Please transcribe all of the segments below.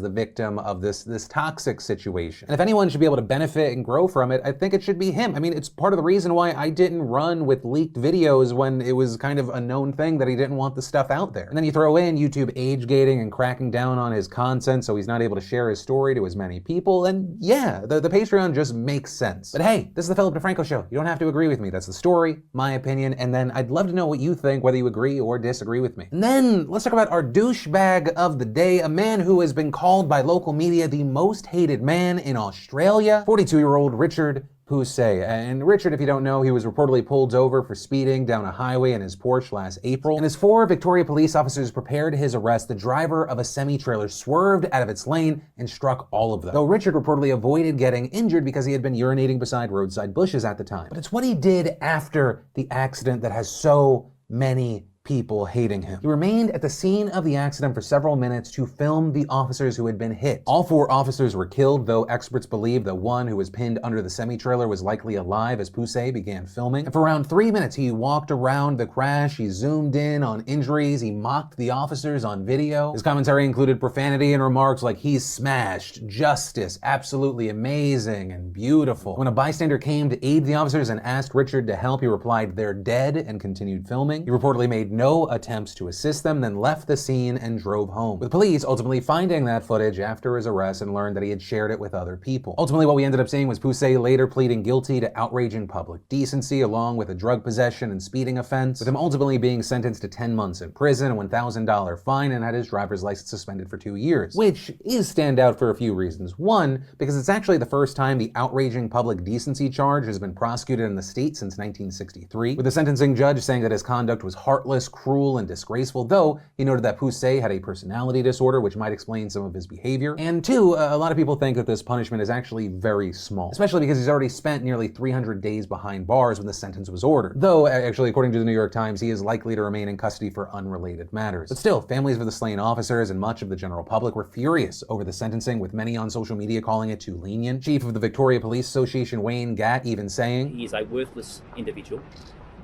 the victim of this toxic situation. And if anyone should be able to benefit and grow from it, I think it should be him. I mean, it's part of the reason why I didn't run with leaked videos when it was kind of a known thing that he didn't want the stuff out there. And then you throw in YouTube age gating and cracking down on his content so he's not able to share his story to as many people, and yeah, the Patreon just makes sense. But hey, this is the Philip DeFranco Show. You don't have to agree with me. That's the story, my opinion, and then I'd love to know what you think, whether you agree or disagree with me. And then let's talk about our douchebag of the day, a man who has been called by local media the most hated man in Australia, 42-year-old Richard Poussey. And Richard, if you don't know, he was reportedly pulled over for speeding down a highway in his Porsche last April. And as 4 Victoria police officers prepared his arrest, the driver of a semi-trailer swerved out of its lane and struck all of them. Though Richard reportedly avoided getting injured because he had been urinating beside roadside bushes at the time. But it's what he did after the accident that has so many people hating him. He remained at the scene of the accident for several minutes to film the officers who had been hit. All 4 officers were killed, though experts believe the one who was pinned under the semi-trailer was likely alive as Poussey began filming. And for around 3 minutes, he walked around the crash, he zoomed in on injuries, he mocked the officers on video. His commentary included profanity and remarks like, "He's smashed, justice, absolutely amazing and beautiful." When a bystander came to aid the officers and asked Richard to help, he replied, "They're dead," and continued filming. He reportedly made no attempts to assist them, then left the scene and drove home, with police ultimately finding that footage after his arrest and learned that he had shared it with other people. Ultimately, what we ended up seeing was Poussey later pleading guilty to outraging public decency, along with a drug possession and speeding offense, with him ultimately being sentenced to 10 months in prison, a $1,000 fine, and had his driver's license suspended for 2 years, which is stand out for a few reasons. One, because it's actually the first time the outraging public decency charge has been prosecuted in the state since 1963, with the sentencing judge saying that his conduct was heartless, cruel, and disgraceful, though he noted that Poussey had a personality disorder, which might explain some of his behavior. And 2, a lot of people think that this punishment is actually very small, especially because he's already spent nearly 300 days behind bars when the sentence was ordered. Though, actually, according to the New York Times, he is likely to remain in custody for unrelated matters. But still, families of the slain officers and much of the general public were furious over the sentencing, with many on social media calling it too lenient. Chief of the Victoria Police Association, Wayne Gatt, even saying, "He is a worthless individual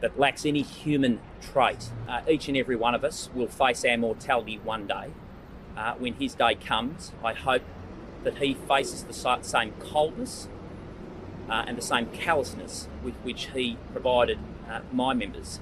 that lacks any human trait. Each and every one of us will face our mortality one day. When his day comes, I hope that he faces the same coldness and the same callousness with which he provided my members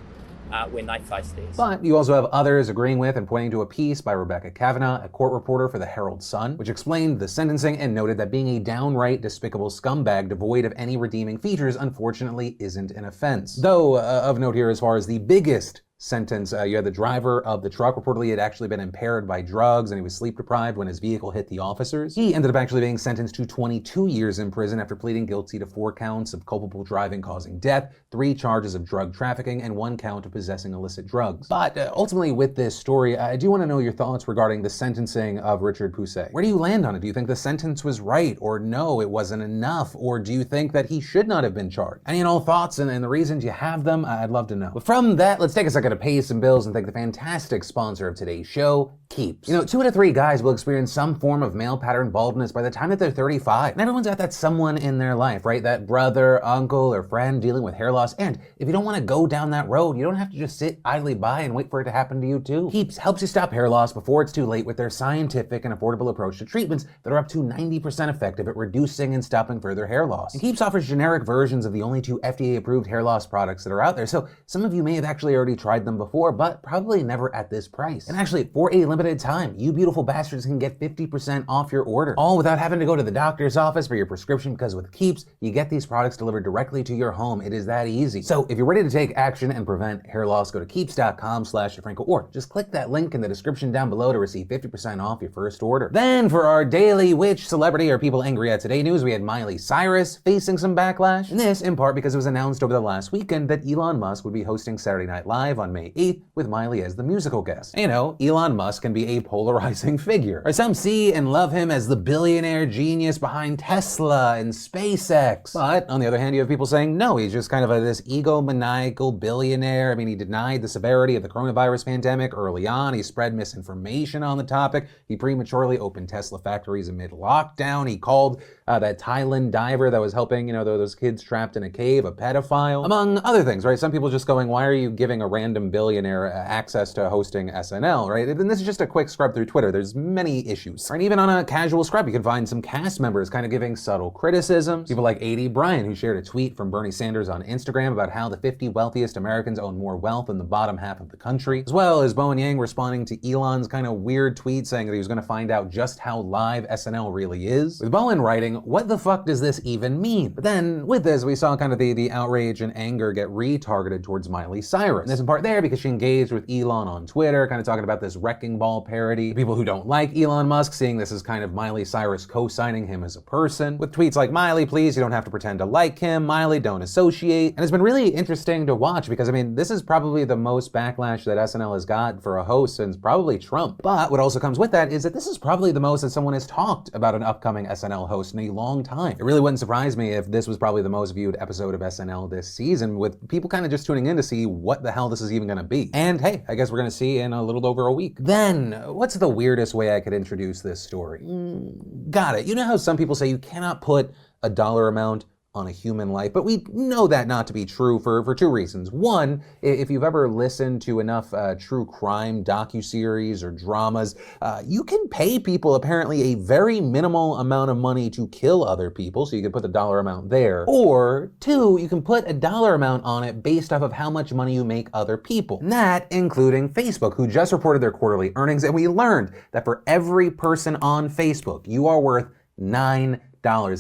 when they face theirs." But you also have others agreeing with and pointing to a piece by Rebecca Kavanagh, a court reporter for the Herald Sun, which explained the sentencing and noted that being a downright despicable scumbag devoid of any redeeming features unfortunately isn't an offense. Though, of note here as far as the biggest sentence, you had the driver of the truck reportedly had actually been impaired by drugs and he was sleep deprived when his vehicle hit the officers. He ended up actually being sentenced to 22 years in prison after pleading guilty to 4 counts of culpable driving causing death, 3 charges of drug trafficking, and 1 count of possessing illicit drugs. But ultimately with this story, I do want to know your thoughts regarding the sentencing of Richard Poussey. Where do you land on it? Do you think the sentence was right, or no, it wasn't enough, or do you think that he should not have been charged? Any and all thoughts and the reasons you have them, I'd love to know. But from that, let's take a second to pay some bills and thank the fantastic sponsor of today's show, Keeps. You know, 2 out of 3 guys will experience some form of male pattern baldness by the time that they're 35. And everyone's got that someone in their life, right? That brother, uncle, or friend dealing with hair loss. And if you don't want to go down that road, you don't have to just sit idly by and wait for it to happen to you too. Keeps helps you stop hair loss before it's too late with their scientific and affordable approach to treatments that are up to 90% effective at reducing and stopping further hair loss. And Keeps offers generic versions of the only 2 FDA-approved hair loss products that are out there, so some of you may have actually already tried them before, but probably never at this price. And actually, for a limited time, you beautiful bastards can get 50% off your order, all without having to go to the doctor's office for your prescription, because with Keeps, you get these products delivered directly to your home. It is that easy. So if you're ready to take action and prevent hair loss, go to keeps.com/DeFranco, or just click that link in the description down below to receive 50% off your first order. Then for our daily which celebrity are people angry at today news, we had Miley Cyrus facing some backlash. And this in part because it was announced over the last weekend that Elon Musk would be hosting Saturday Night Live on May 8th with Miley as the musical guest. And you know, Elon Musk can be a polarizing figure. Or some see and love him as the billionaire genius behind Tesla and SpaceX. But on the other hand, you have people saying, no, he's just kind of this egomaniacal billionaire. I mean, he denied the severity of the coronavirus pandemic early on. He spread misinformation on the topic. He prematurely opened Tesla factories amid lockdown. He called that Thailand diver that was helping, those kids trapped in a cave, a pedophile, among other things, right? Some people just going, why are you giving a random billionaire access to hosting SNL, right? And this is just just a quick scrub through Twitter, there's many issues. And even on a casual scrub, you can find some cast members kind of giving subtle criticisms. People like A.D. Bryant, who shared a tweet from Bernie Sanders on Instagram about how the 50 wealthiest Americans own more wealth than the bottom half of the country, as well as Bowen Yang responding to Elon's kind of weird tweet saying that he was going to find out just how live SNL really is. With Bowen writing, what the fuck does this even mean? But then with this, we saw kind of the outrage and anger get retargeted towards Miley Cyrus. And there's in part there because she engaged with Elon on Twitter, kind of talking about this wrecking ball parody. The people who don't like Elon Musk seeing this as kind of Miley Cyrus co-signing him as a person, with tweets like, Miley, please, you don't have to pretend to like him. Miley, don't associate. And it's been really interesting to watch because, I mean, this is probably the most backlash that SNL has got for a host since probably Trump. But what also comes with that is that this is probably the most that someone has talked about an upcoming SNL host in a long time. It really wouldn't surprise me if this was probably the most viewed episode of SNL this season, with people kind of just tuning in to see what the hell this is even gonna be. And hey, I guess we're gonna see in a little over a week. Then, what's the weirdest way I could introduce this story? Got it. You know how some people say you cannot put a dollar amount on a human life, but we know that not to be true for two reasons. One, if you've ever listened to enough true crime docuseries or dramas, you can pay people apparently a very minimal amount of money to kill other people, so you can put the dollar amount there. Or two, you can put a dollar amount on it based off of how much money you make other people. And that including Facebook, who just reported their quarterly earnings, and we learned that for every person on Facebook, you are worth $9,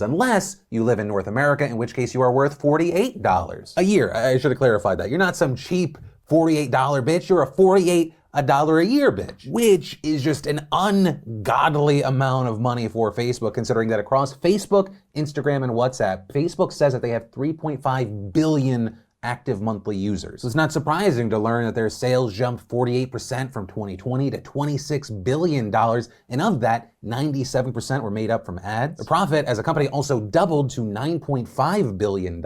unless you live in North America, in which case you are worth $48 a year. I should have clarified that. You're not some cheap $48 bitch, you're a $48 a year bitch, which is just an ungodly amount of money for Facebook, considering that across Facebook, Instagram, and WhatsApp, Facebook says that they have 3.5 billion active monthly users. So it's not surprising to learn that their sales jumped 48% from 2020 to $26 billion, and of that, 97% were made up from ads. The profit as a company also doubled to $9.5 billion.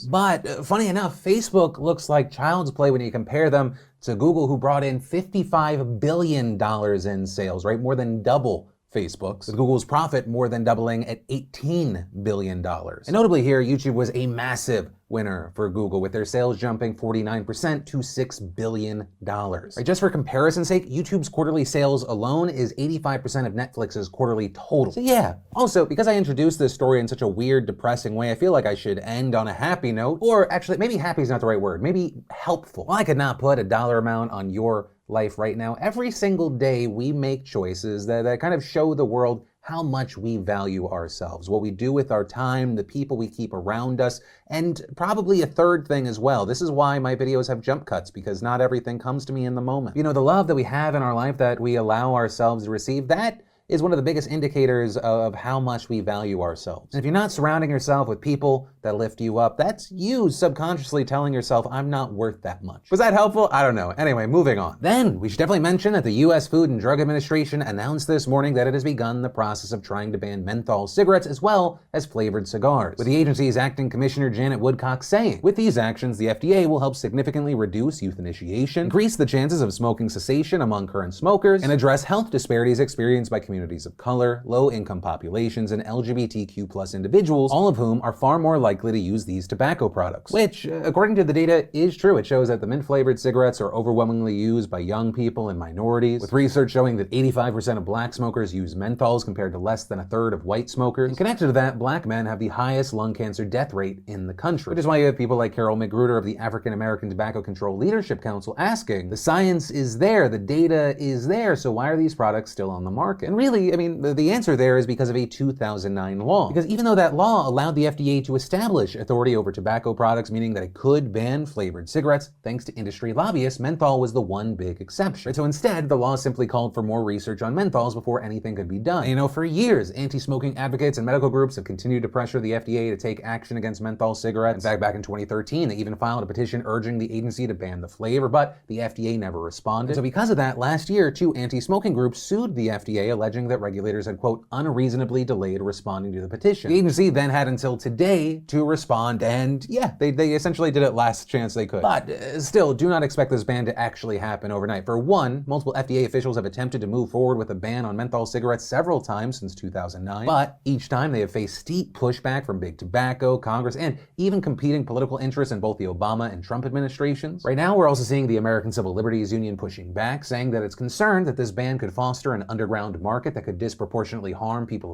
But funny enough, Facebook looks like child's play when you compare them to Google, who brought in $55 billion in sales, right? More than double Facebook's, with Google's profit more than doubling at $18 billion. And notably here, YouTube was a massive winner for Google, with their sales jumping 49% to $6 billion. Right, just for comparison's sake, YouTube's quarterly sales alone is 85% of Netflix's quarterly total. So yeah, also, because I introduced this story in such a weird, depressing way, I feel like I should end on a happy note, or actually, maybe happy is not the right word, maybe helpful. Well, I could not put a dollar amount on your life right now. Every single day we make choices that kind of show the world how much we value ourselves, what we do with our time, the people we keep around us, and probably a third thing as well. This is why my videos have jump cuts, because not everything comes to me in the moment. You know, the love that we have in our life that we allow ourselves to receive, that is one of the biggest indicators of how much we value ourselves. And if you're not surrounding yourself with people that lift you up, that's you subconsciously telling yourself, I'm not worth that much. Was that helpful? I don't know. Anyway, moving on. Then, we should definitely mention that the US Food and Drug Administration announced this morning that it has begun the process of trying to ban menthol cigarettes as well as flavored cigars, with the agency's acting commissioner Janet Woodcock saying, with these actions, the FDA will help significantly reduce youth initiation, increase the chances of smoking cessation among current smokers, and address health disparities experienced by communities of color, low-income populations, and LGBTQ+ individuals, all of whom are far more likely to use these tobacco products. Which, according to the data, is true. It shows that the mint-flavored cigarettes are overwhelmingly used by young people and minorities, with research showing that 85% of black smokers use menthols compared to less than a third of white smokers. And connected to that, black men have the highest lung cancer death rate in the country, which is why you have people like Carol Magruder of the African American Tobacco Control Leadership Council asking, the science is there, the data is there, so why are these products still on the market? And really, I mean, the answer there is because of a 2009 law. Because even though that law allowed the FDA to establish authority over tobacco products, meaning that it could ban flavored cigarettes, thanks to industry lobbyists, menthol was the one big exception. Right, so instead, the law simply called for more research on menthols before anything could be done. And, you know, for years, anti-smoking advocates and medical groups have continued to pressure the FDA to take action against menthol cigarettes. In fact, back in 2013, they even filed a petition urging the agency to ban the flavor, but the FDA never responded. And so because of that, last year, 2 anti-smoking groups sued the FDA, alleging alleging that regulators had, quote, unreasonably delayed responding to the petition. The agency then had until today to respond, and yeah, they essentially did it last chance they could. But still, do not expect this ban to actually happen overnight. For one, multiple FDA officials have attempted to move forward with a ban on menthol cigarettes several times since 2009, but each time they have faced steep pushback from big tobacco, Congress, and even competing political interests in both the Obama and Trump administrations. Right now, we're also seeing the American Civil Liberties Union pushing back, saying that it's concerned that this ban could foster an underground market that could disproportionately harm people